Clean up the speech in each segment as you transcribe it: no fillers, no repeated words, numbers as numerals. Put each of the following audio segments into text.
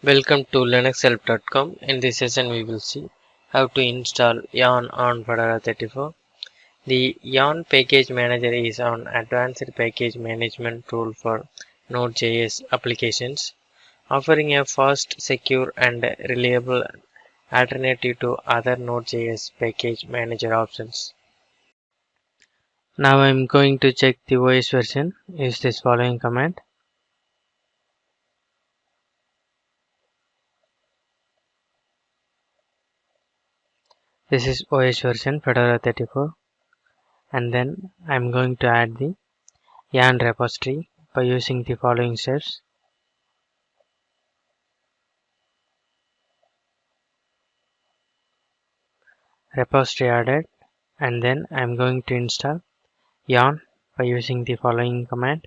Welcome to linuxhelp.com. In this session we will see how to install Yarn on Fedora 34. The Yarn package manager is an advanced package management tool for Node.js applications, offering a fast, secure and reliable alternative to other Node.js package manager options. Now I am going to check the OS version. Use this following command. This is OS version Fedora 34, and then I am going to add the Yarn repository by using the following steps. Repository added, and then I am going to install Yarn by using the following command.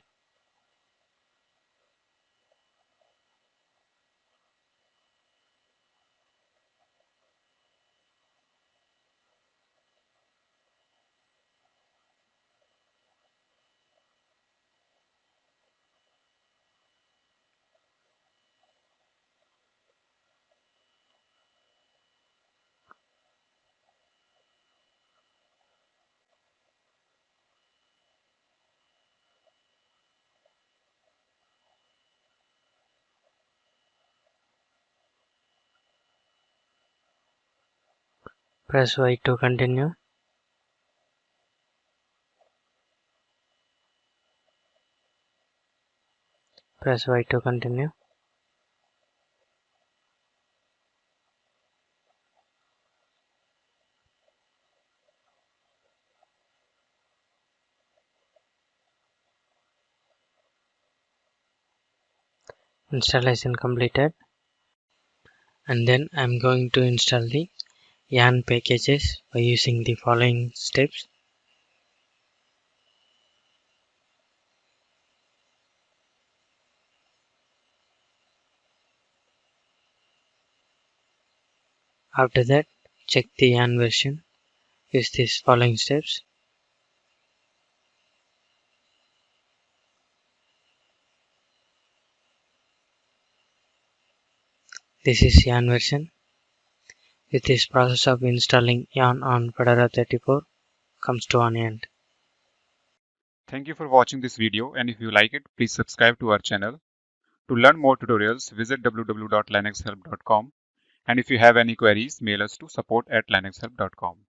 Press Y to continue. Press Y to continue. Installation completed, and then I am going to install the Yarn packages by using the following steps. After that, check the Yarn version. Use these following steps. This is Yarn version. With this process of installing Yarn on Fedora 34 comes to an end. Thank you for watching this video, and if you like it, please subscribe to our channel. To learn more tutorials, visit www.linuxhelp.com, and if you have any queries, mail us to support@linuxhelp.com.